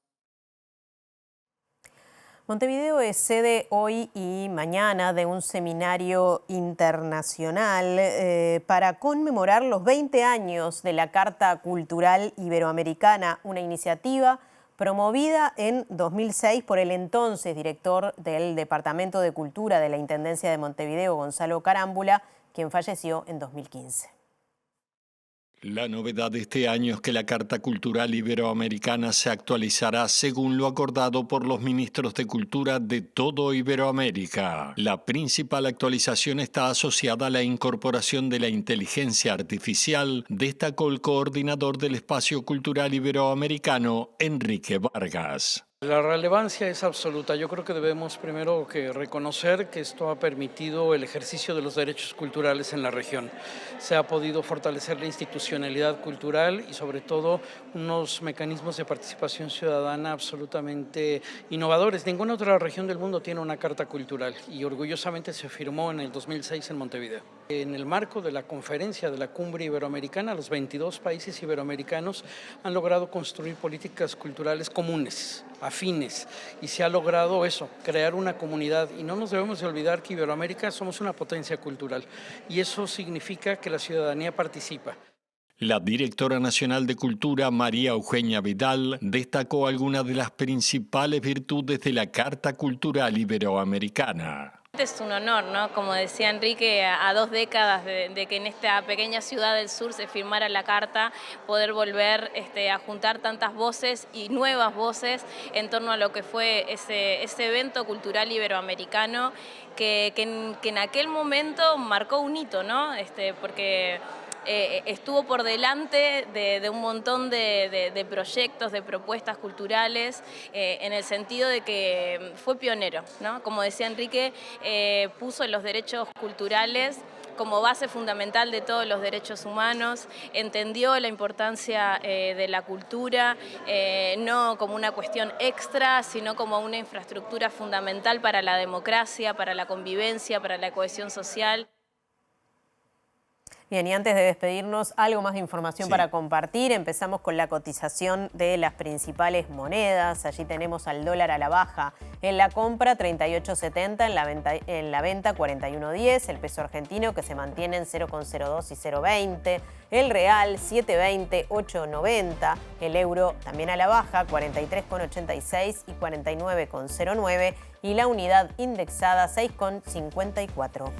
Speaker 1: Montevideo es sede hoy y mañana de un seminario internacional para conmemorar los 20 años de la Carta Cultural Iberoamericana, una iniciativa promovida en 2006 por el entonces director del Departamento de Cultura de la Intendencia de Montevideo, Gonzalo Carámbula, quien falleció en 2015.
Speaker 7: La novedad de este año es que la Carta Cultural Iberoamericana se actualizará según lo acordado por los ministros de Cultura de todo Iberoamérica. La principal actualización está asociada a la incorporación de la inteligencia artificial, destacó el coordinador del Espacio Cultural Iberoamericano, Enrique Vargas.
Speaker 6: La relevancia es absoluta. Yo creo que debemos primero reconocer que esto ha permitido el ejercicio de los derechos culturales en la región. Se ha podido fortalecer la institucionalidad cultural y sobre todo unos mecanismos de participación ciudadana absolutamente innovadores. Ninguna otra región del mundo tiene una carta cultural y orgullosamente se firmó en el 2006 en Montevideo. En el marco de la conferencia de la Cumbre Iberoamericana, los 22 países iberoamericanos han logrado construir políticas culturales comunes, afines, y se ha logrado eso, crear una comunidad. Y no nos debemos de olvidar que Iberoamérica somos una potencia cultural y eso significa que la ciudadanía participa.
Speaker 7: La directora nacional de Cultura, María Eugenia Vidal, destacó algunas de las principales virtudes de la Carta Cultural Iberoamericana.
Speaker 8: Es un honor, ¿no? Como decía Enrique, a 2 décadas de que en esta pequeña ciudad del sur se firmara la carta, poder volver a juntar tantas voces y nuevas voces en torno a lo que fue ese evento cultural iberoamericano que en aquel momento marcó un hito, ¿no? Porque estuvo por delante de un montón de proyectos, de propuestas culturales, en el sentido de que fue pionero, ¿no? Como decía Enrique, puso los derechos culturales como base fundamental de todos los derechos humanos, entendió la importancia de la cultura, no como una cuestión extra, sino como una infraestructura fundamental para la democracia, para la convivencia, para la cohesión social.
Speaker 1: Bien, y antes de despedirnos, algo más de información para compartir. Empezamos con la cotización de las principales monedas. Allí tenemos al dólar a la baja. En la compra 38.70, en la venta 41.10. El peso argentino que se mantiene en 0,02 y 0,20. El real 7,20, 8,90. El euro también a la baja 43,86 y 49,09. Y la unidad indexada 6,54.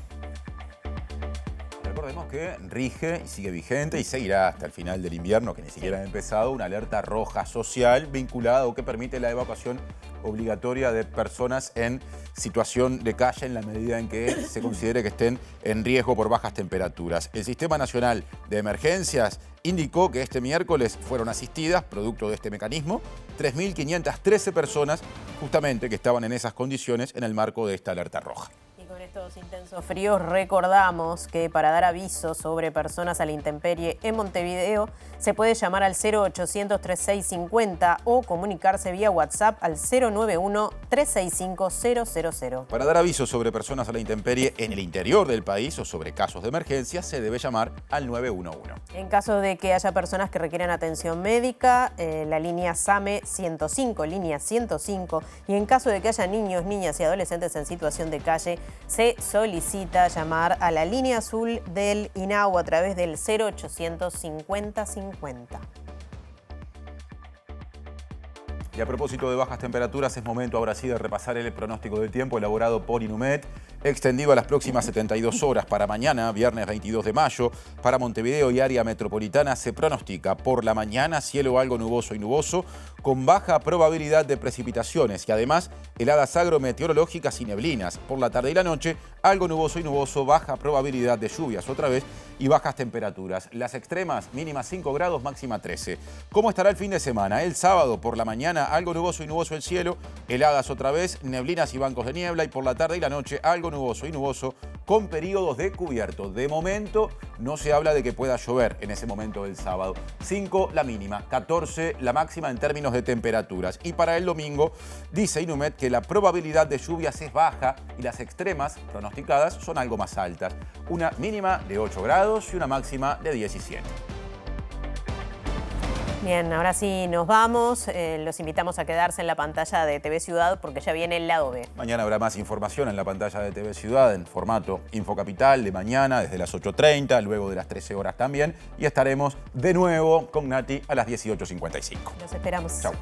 Speaker 2: Recordemos que rige y sigue vigente y seguirá hasta el final del invierno, que ni siquiera ha empezado, una alerta roja social vinculada o que permite la evacuación obligatoria de personas en situación de calle en la medida en que se considere que estén en riesgo por bajas temperaturas. El Sistema Nacional de Emergencias indicó que este miércoles fueron asistidas, producto de este mecanismo, 3.513 personas justamente que estaban en esas condiciones en el marco de esta alerta roja.
Speaker 1: Con estos intensos fríos recordamos que para dar aviso sobre personas a la intemperie en Montevideo se puede llamar al 0800-3650 o comunicarse vía WhatsApp al 091-365-000.
Speaker 2: Para dar aviso sobre personas a la intemperie en el interior del país o sobre casos de emergencia se debe llamar al 911.
Speaker 1: En caso de que haya personas que requieran atención médica, la línea SAME 105, línea 105, y en caso de que haya niños, niñas y adolescentes en situación de calle, se solicita llamar a la línea azul del INAU a través del 0800 50 50.
Speaker 2: Y a propósito de bajas temperaturas, es momento ahora sí de repasar el pronóstico del tiempo elaborado por Inumet, extendido a las próximas 72 horas. Para mañana, viernes 22 de mayo, para Montevideo y área metropolitana se pronostica por la mañana cielo algo nuboso y nuboso, con baja probabilidad de precipitaciones y además heladas agrometeorológicas y neblinas. Por la tarde y la noche, algo nuboso y nuboso, baja probabilidad de lluvias otra vez y bajas temperaturas. Las extremas, mínimas 5 grados, máxima 13. ¿Cómo estará el fin de semana? El sábado por la mañana, algo nuboso y nuboso el cielo, heladas otra vez, neblinas y bancos de niebla, y por la tarde y la noche, algo nuboso y nuboso con periodos de cubierto. De momento no se habla de que pueda llover en ese momento del sábado. 5 la mínima, 14 la máxima en términos de temperaturas. Y para el domingo dice Inumet que la probabilidad de lluvias es baja y las extremas pronosticadas son algo más altas. Una mínima de 8 grados y una máxima de 17.
Speaker 1: Bien, ahora sí nos vamos. Los invitamos a quedarse en la pantalla de TV Ciudad porque ya viene el lado B.
Speaker 2: Mañana habrá más información en la pantalla de TV Ciudad en formato Infocapital de mañana desde las 8:30, luego de las 13 horas también. Y estaremos de nuevo con Nati a las 18:55.
Speaker 1: Los esperamos.
Speaker 2: Chau.